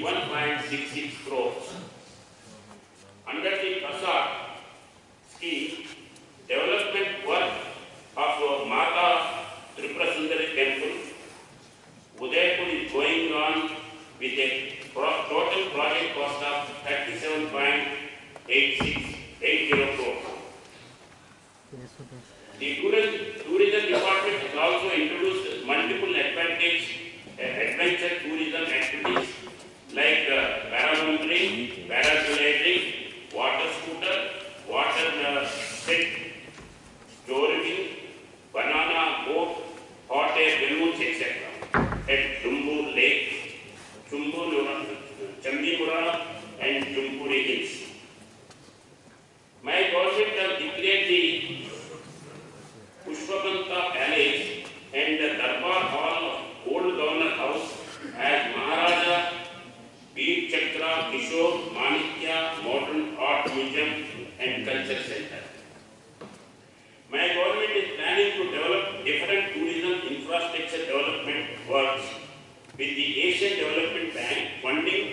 21.66 crores. Under the Prasad scheme, development work of Mata Tripurasundari temple, Udaipur is going on with a total project cost of 37.80 crores. The tourism department has also introduced multiple adventure tourism activities like paramotoring, paragliding, water scooter, water jet, touring, banana boat, hot air balloons, etc. at Jumbur Lake, Chandimura and Jumpuri Hills. My government has declared the Pushpabanta Palace and the Darbar Hall of Old Governor House as Maharaja Veer Chakra Kishore Manikya Modern Art Museum and Culture Center. My government is planning to develop different tourism infrastructure development works with the Asian Development Bank funding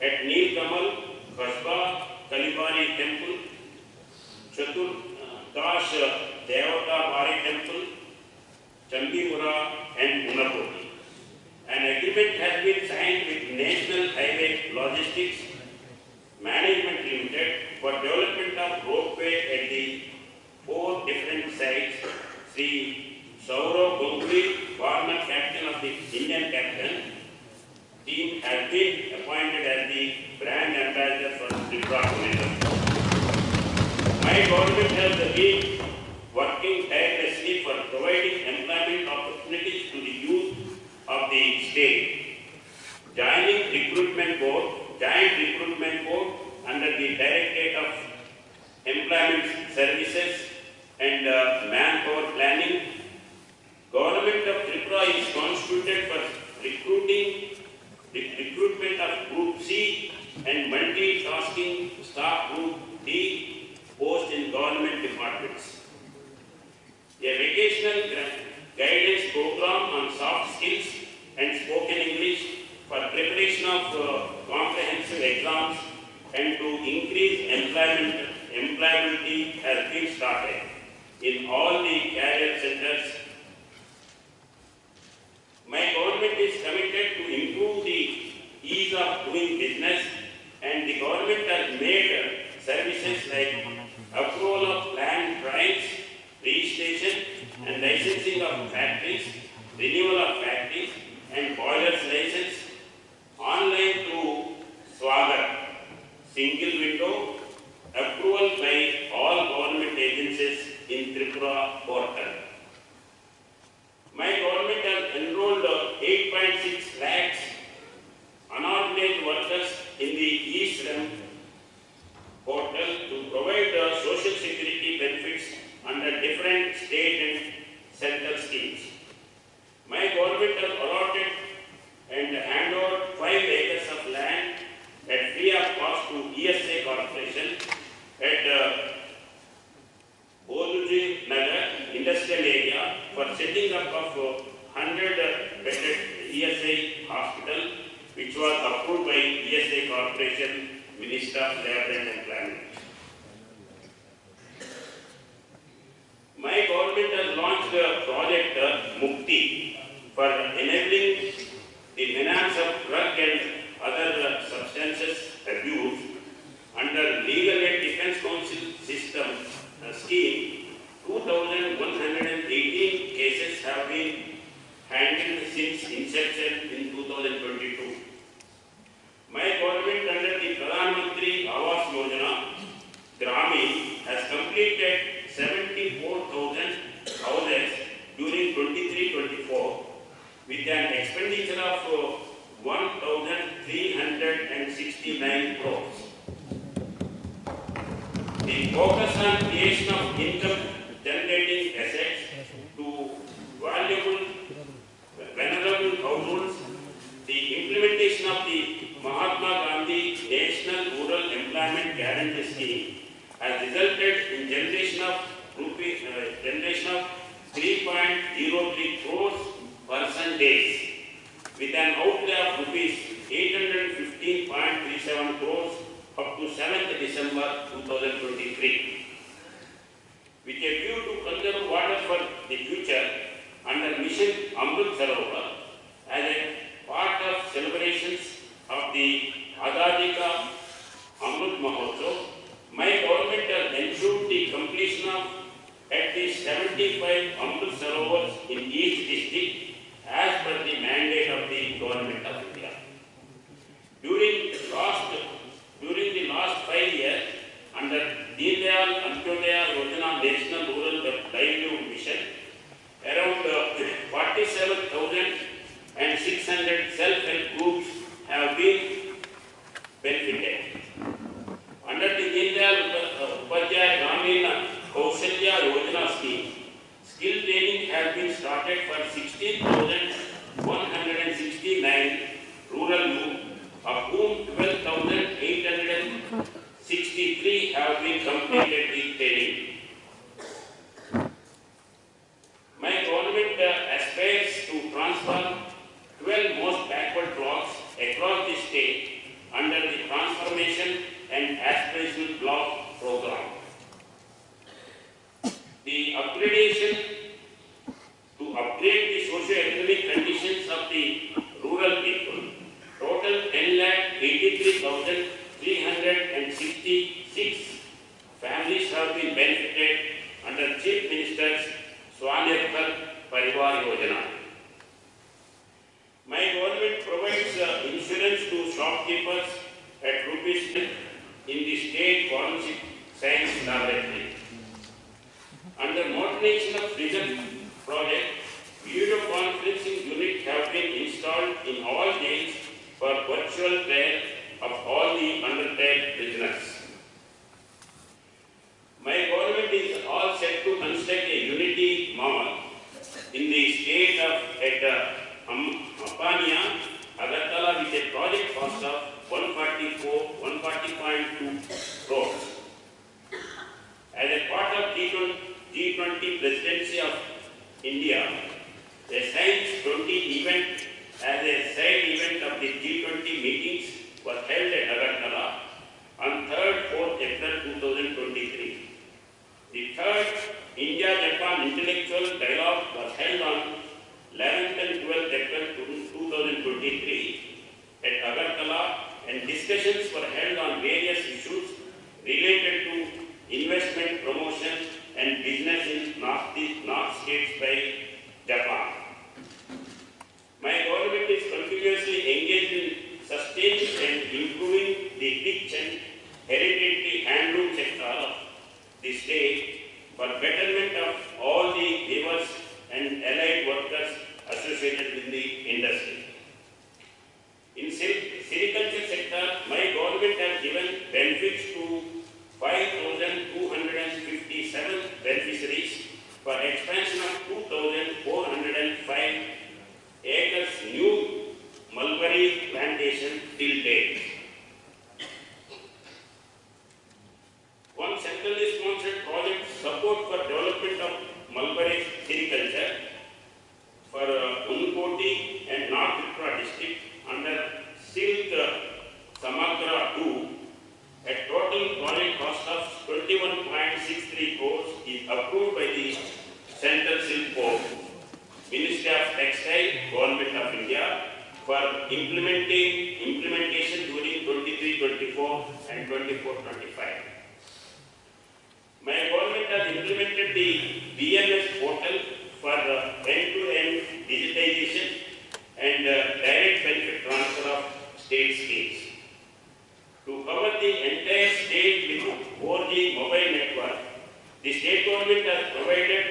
at Nilkamal, Kasba, Kalibari Temple, Chaturdash Devata Bari Temple, Chandimura and Unapur. An agreement has been signed with National Highway Logistics Management Limited for development of roadway at the 4 different sites. Sri Saurav Ganguly, former captain of the Indian captain team, has been appointed as the brand ambassador for Tripura tourism. My government has been working tirelessly for providing employment opportunities to the youth of the state. Joint recruitment board under the Directorate of Employment Services and Manpower Planning. Government of Tripura is constituted for recruitment of Group C and multitasking staff Group D posts in government departments. A vocational guidance program on soft skills and spoken English for preparation of comprehensive exams and to increase employability has been started in all the career centers. My government is committed to improve the ease of doing business, and the government has made services like approval of land rights, registration and licensing of factories, renewal of factories and boilers license online through Swagar, single window, approval by all government agencies in Tripura portal. My government has enrolled 8.6 lakhs unorganized workers in the East Rim portal to provide social security benefits under different state and central schemes. My government has allotted and handed over 5 acres of land at free of cost to ESA Corporation at Boduji Nagar Industrial Area for setting up of 100-bedded ESA hospital, which was approved by ESA Corporation, Minister of Labor and Employment. My government has launched a project Mukti for enabling the menace of drug and other substances abuse under Legal Aid Defense Council system scheme. 2,118 cases have been handled since inception in 2022. My government under the Pradhan Mantri Awas Yojana Gramin has completed 74,000 houses during 23-24 with an expenditure of 1,369 crores. The focus on creation of income generating assets to valuable, venerable households, the implementation of the Mahatma Gandhi National Rural Employment Guarantee Scheme has resulted in generation of 3.03 crores person days with an outlay of rupees 815.37 crores up to 7th December 2023. With a view to conserve water for the future under Mission Amrit Sarovar as a part of celebrations of the Azadi Ka Amrit Mahotsav, my government has ensured the completion of at least 75 Amrit Sarovars in each district as per the mandate of the Government of India. During the last 5 years, under Deen Dayal Antyodaya Yojana National Rural Livelihood Mission, around 47,600 self-help groups have been benefited. Under the Deen Dayal Upadhyaya Gramina Kaushalya Yojana scheme, skill training has been started for 16,169 rural youth, of whom 12,863 have been completed the training. My government aspires to transform 12 most backward blocks across the state under the Transformation and Aspirational Block program. The upgradation to upgrade the socio-economic conditions of the rural people, total 10,83,366 families have been benefited under Chief Minister's Swanirthar Parivar Yojana. My government provides insurance to shopkeepers at rupees in the State Forensic Science Laboratory. Under modernization of prison project, video conferencing units have been installed in all jails for virtual trial of all the under-trial prisoners. My government is all set to construct a unity mall in the state of Apania, Agartala, with a project cost of 140.2 crores. As a part of G20 presidency of India, a Science 20 event as a side event of the G20 meetings was held at Agartala on 3rd 4th April 2023. The third India-Japan Intellectual Dialogue was held on 11th and 12th April 2023 at Agartala, and discussions were held on various issues related to investment promotion and business in North states by Japan. My government is continuously engaged in sustaining and improving the rich and hereditary handloom sector of the state for betterment of all the laborers and allied workers associated with the industry. In sericulture sector, my government has given benefits to 5,257 beneficiaries for expansion of 2,405 acres new mulberry plantation till date. One centrally sponsored project support for development of mulberry sericulture for Unkoti and North Tripura district under Silk Samagra 2 at total project cost of 21.63 crores is approved by the Central Silk Board, Ministry of Textile, Government of India for implementation during 23-24 and 24-25. My government has implemented the BMS portal for end-to-end digitization and direct benefit transfer of state schemes. To cover the entire state with 4G mobile network, the state government has provided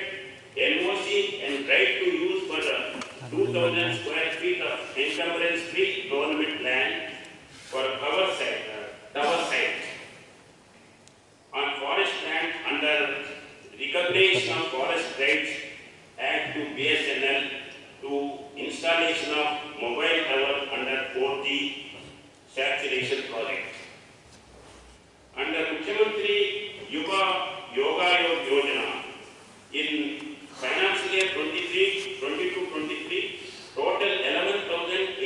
NOC and right to use for 2,000 square feet of encumbrance-free government land for tower site. On forest land under recognition of Forest Rights Act to BSNL to installation of mobile tower under 4G saturation project. Under Mukhyamantri Yuva Yoga Yojana in financial year 22-23, total 11,800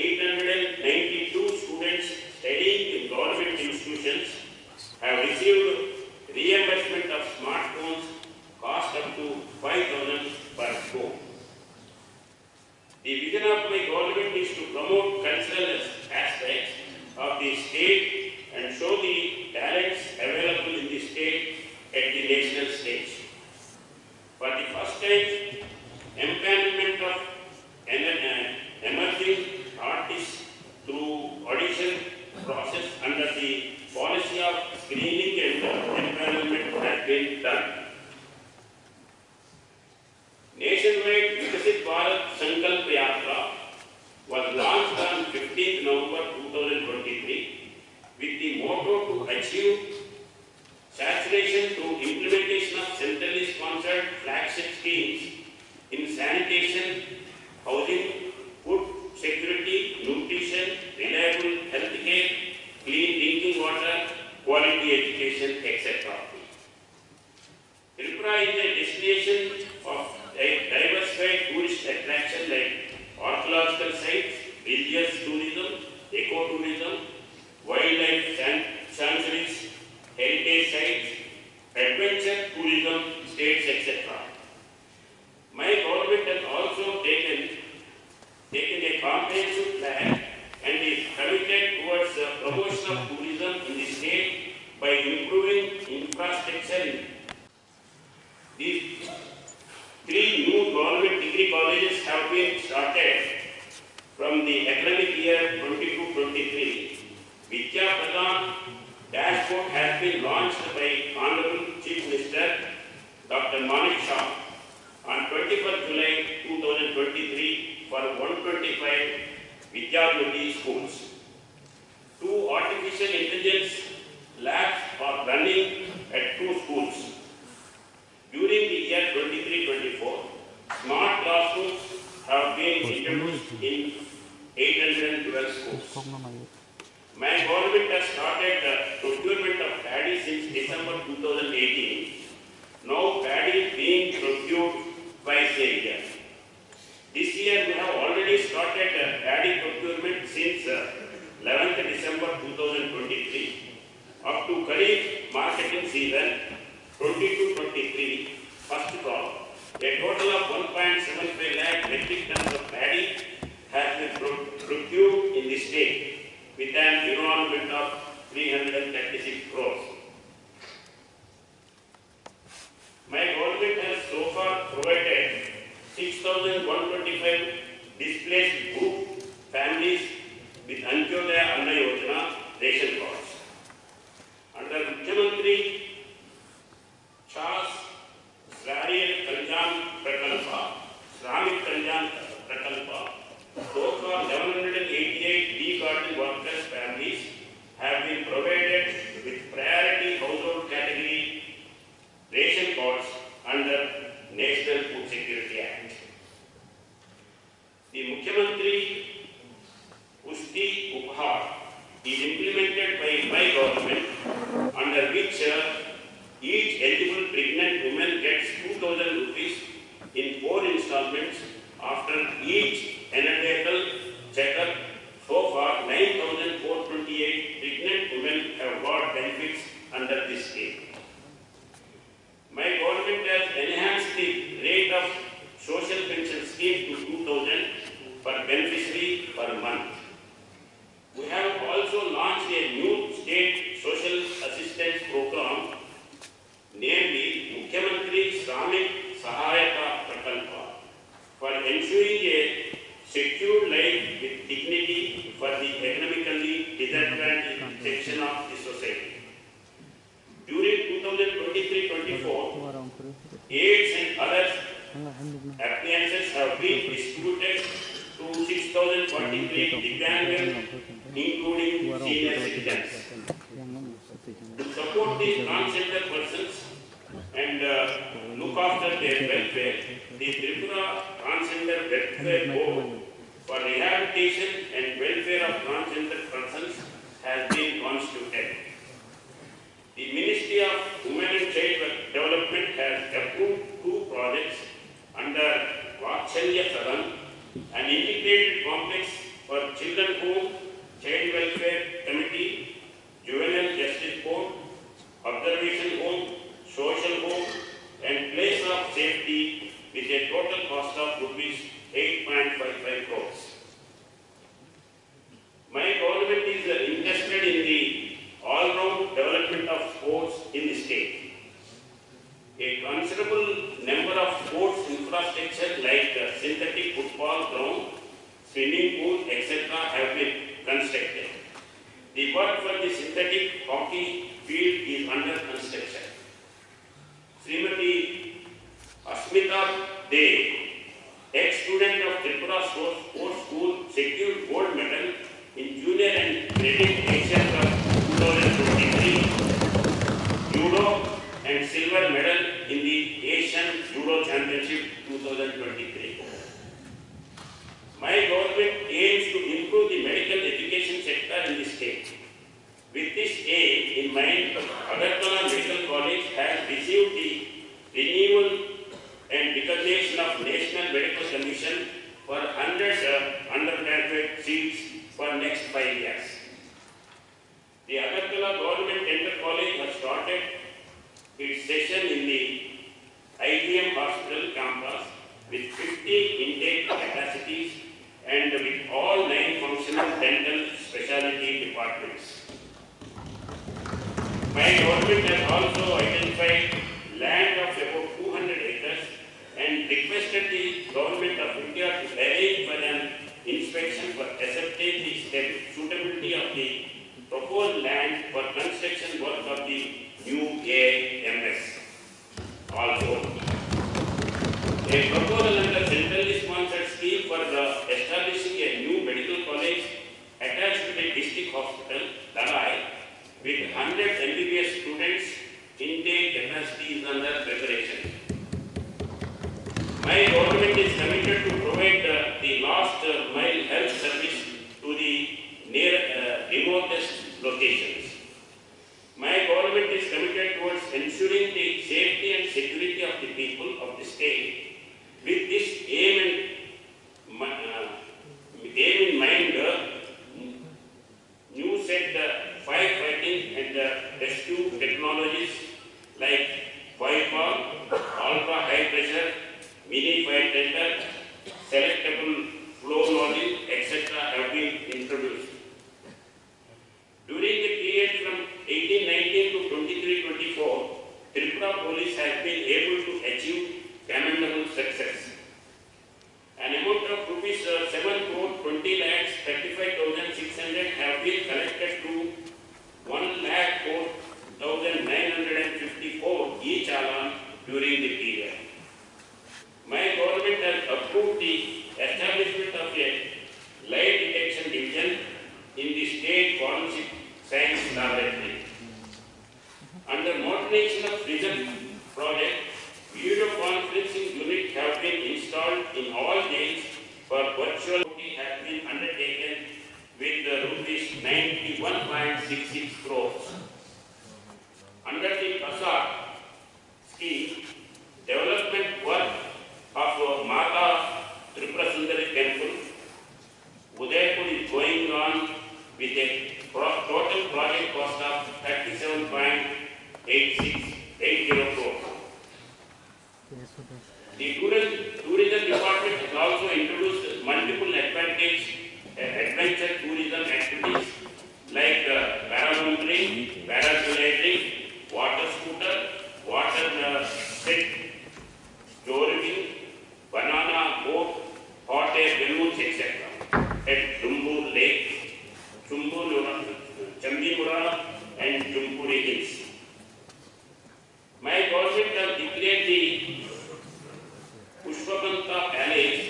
The vision of my government is to promote cultural aspects of the state and show the talents available in the state at the national stage. For the first time, empowerment of emerging artists through audition process under the policy of screening and empowerment has been done. Nationwide Vikasit Bharat Sankalp Yatra was launched on 15th November 2023 with the motto to achieve saturation through implementation of centrally sponsored flagship schemes in sanitation, housing, food security, nutrition, reliable health care, clean drinking water, quality education, etc. Tripura is a destination of a diversified tourist attraction like archaeological sites, religious tourism, ecotourism, wildlife sanctuaries, heritage sites, adventure tourism, states, etc. My government has also taken a comprehensive plan and is committed towards the promotion of tourism in the state by improving infrastructure. These 3 new government degree colleges have been started from the academic year 22-23. Vidya Pradhan dashboard has been launched by Honorable Chief Minister Dr. Manik Shah on 21st July 2023 for 125 Vidyajyoti schools. 2 artificial intelligence labs are running at 2 schools. During the year 23-24, smart classrooms have been introduced in 812 schools. My government has started the procurement of paddy since December 2018. Now paddy is being procured twice a year. This year we have already started paddy procurement since 11th December 2023 up to Kharif marketing season 22-23 first crop. A total of 1.75 lakh metric tons of paddy has been procured in the state with an involvement of 336 crores. My government has so far provided 6,125 displaced group families with Antyodaya Anna Yojana ration cards. Under Mukhyamantri Shah's Shramik Kalyan Prakalpa, so far 788 tea-garden workers' families have been provided with priority household category ration cards under National Food Security Act. The Mukhyamantri Pushti Upahar is implemented by my government, under which each eligible pregnant woman gets 2,000 rupees in 4 installments after each antenatal checkup. So far, 9,428 pregnant women have got benefits under this scheme. My government has enhanced the rate of social pension scheme to 2,000 per beneficiary per month. We have also launched a new state social assistance program, namely Mukhyamantri Shramik Sahayata Prakalpa, for ensuring a secure life with dignity for the economically disadvantaged section of the society. During 2023-24, AIDS and other appliances have been distributed to 6,043 Divyangas, including senior citizens. To support these transgender persons and look after their welfare, the Tripura Transgender Welfare Board for Rehabilitation and Welfare of Transgender Persons has been constituted. The Ministry of Women and Child Development has approved 2 projects under Chengjakha, an integrated complex for children home, child welfare committee, juvenile justice court, observation home, social home, and place of safety with a total cost of rupees 8.55 crores. My government is interested in the all-round development of sports in the state. A considerable number of sports infrastructure like synthetic football ground, swimming pool, etc. have been constructed. The work for the synthetic hockey field is under construction. Srimati Asmita Dey, ex-student of Tripura Sports School, secured gold medal in Junior and Credit Asian Cup 2023, Judo, and silver medal in the Asian Judo Championship 2023. My government aims to improve the medical education sector in the state. With this aim in mind, Agartala Medical College has received the renewal and recognition of National Medical Commission for 100 undergraduate seats for next 5 years. The Agartala Government Dental College has started its session in the IBM Hospital campus with 50 intake capacities and with all 9 functional dental specialty departments. My government has also identified land of about 200 acres and requested the Government of India to arrange for an inspection for accepting the suitability of the proposed land for construction work of the new AMS. Also, a proposal under centrally sponsored scheme for establishing a new medical college attached to the district hospital, Dalai, with 100 MBBS students, intake capacity is under preparation. My government is committed to provide the last mile health service to the remotest locations. My government is committed towards ensuring the safety and security of the people of the state. With this aim in mind, new set firefighting and rescue technologies like fireball, ultra high pressure, mini fire tender, selectable flow nozzle, etc. have been introduced. During the period from 1819 to 23-24, Tripura police has been able to achieve commendable success. An amount of rupees 7 crore 20 lakhs 35,600 have been collected to 1 lakh 4,954 each alone during the period. My government has approved the establishment of a lie detection division in the State Forensic Science Laboratory. Under modernization of prison project, video conferencing units have been installed in all jails for virtual duty has been undertaken with rupees 91.66 crores. Under the PASA scheme, development work of Mata Tripura Sundari Temple, Udaipur is going on with a total project cost of 37.80 crores. The tourism department has also introduced multiple adventure tourism activities like paramotoring, paragliding, water scooter, water set, touring, banana boat, hot air balloons, etc. at Dumbur Lake, Chambimura and Jumpuri Hills. My government has declared the Pushpabanta Palace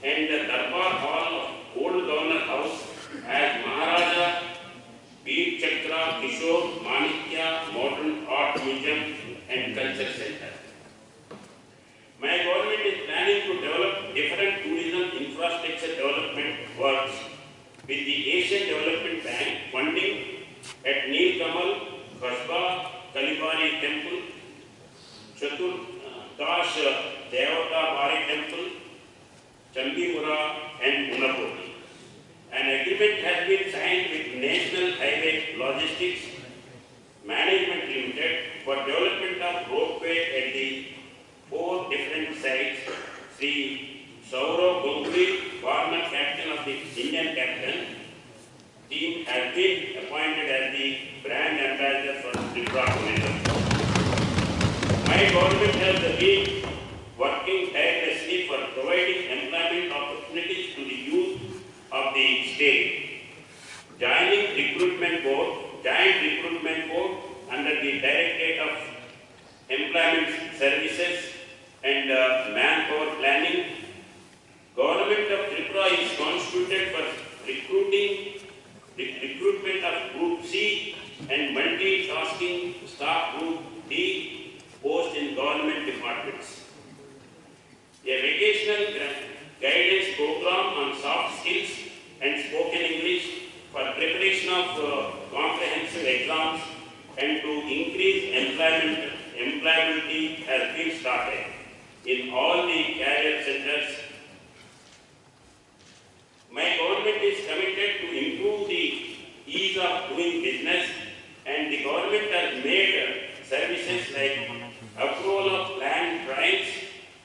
and the Darbar Hall of Old Governor House as Maharaja Veer Chakra Kishore Manikya Modern Art Museum and Culture Center. My government is planning to develop different tourism infrastructure development works with the Asian Development Bank funding at Nilkamal, Kasba, Kalibari Temple, Chaturdash Devata Bari Temple, Chambimura and Unapur. An agreement has been signed with National Highway Logistics Management Limited for development of roadway at the 4 different sites: Sri Saurav Ganguly, former captain of the Indian captain team, has been appointed as the brand ambassador for Tripura tourism. My government has been working tirelessly for providing employment opportunities to the youth of the state. Joint recruitment board under the Directorate of Employment Services and Manpower Planning. Government of Tripura is constituted for recruitment of Group C and multitasking staff Group D post in government departments. A vocational guidance program on soft skills and spoken English for preparation of comprehensive exams and to increase employability has been started in all the career centers. My government is committed to improve the ease of doing business, and the government has made services like approval of land rights,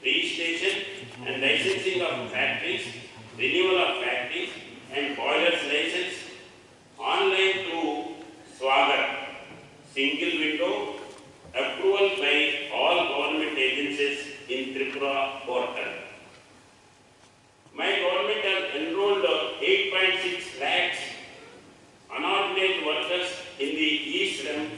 registration and licensing of factories, renewal of factories and boilers license online through Swagar, single window, approval by all government agencies in Tripura portal. My government has enrolled 8.6 lakhs unorganized workers in the e-Shram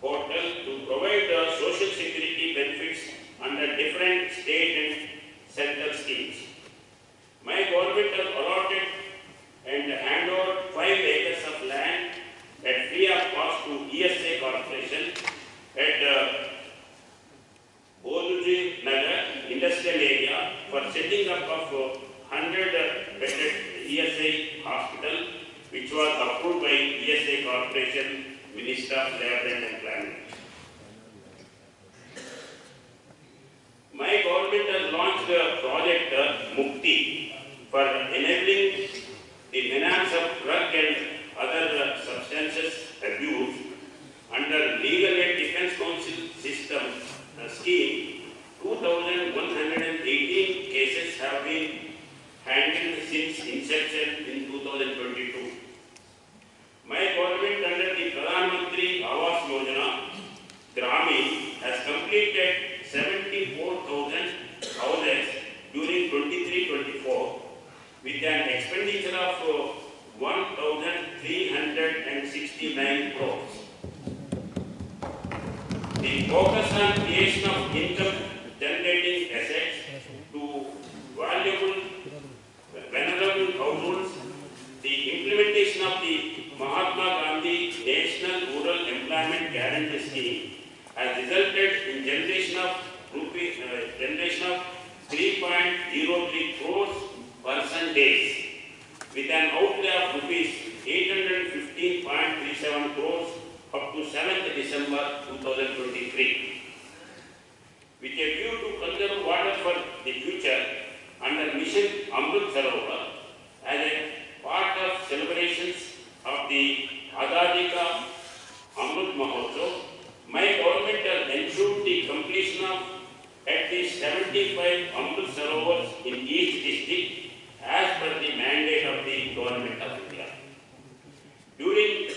portal to provide social security benefits under different state and central schemes. My government has allotted and handed over 5 acres of land at free of cost to ESA Corporation at Boduji Nagar industrial area for setting up of 100-bedded ESA hospital, which was approved by ESA Corporation, Minister of Labor and Employment. My government has launched a project Mukti for enabling the menace of drug and other substances abuse under Legal Aid Defence Council system scheme. 2,118 cases have been handled since inception in 2022. My government under the Pradhan Mantri Awas Yojana Gramin has completed 74,000 houses during 23-24 with an expenditure of 1,369 crores. The focus on creation of income generating assets to valuable, venerable households, the implementation of the Mahatma Gandhi National Rural Employment Guarantee Scheme has resulted in generation of 3.03 crores person days with an outlay of rupees 815.37 crores up to 7th December 2023. With a view to conserve water for the future under Mission Amrit Sarovar as a part of celebrations of the Azadi Ka Amrit Mahotsav, my government has ensured the completion of at least 75 Amrit Sarovars in each district as per the mandate of the Government of India. During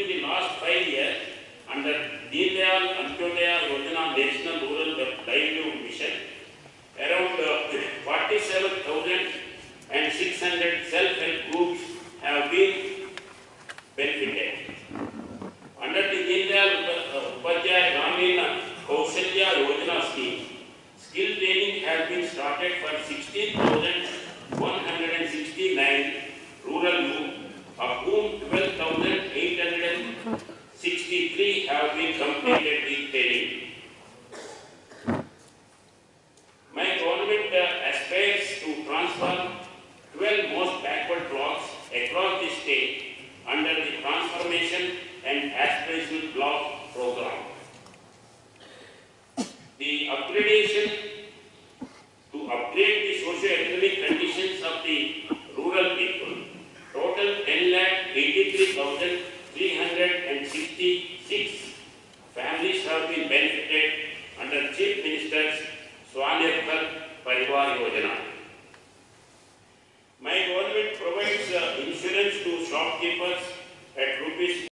the last 5 years, under Deen Dayal Antyodaya Yojana National Rural Livelihood Mission, around 47,600 self-help groups have been benefited. Under the Deen Dayal Upadhyaya Gramina Kaushalya Yojana scheme, skill training has been started for 16,169 rural youth, of whom 12,863 have been completed the training. My government aspires to transform 12 most backward blocks across the state under the Transformation and Aspirational Block program. The upgradation to upgrade the socio-economic conditions of the rural people. Total 10,83,366 families have been benefited under Chief Ministers Swanirkar Parivar Yojana. My government provides insurance to shopkeepers at rupees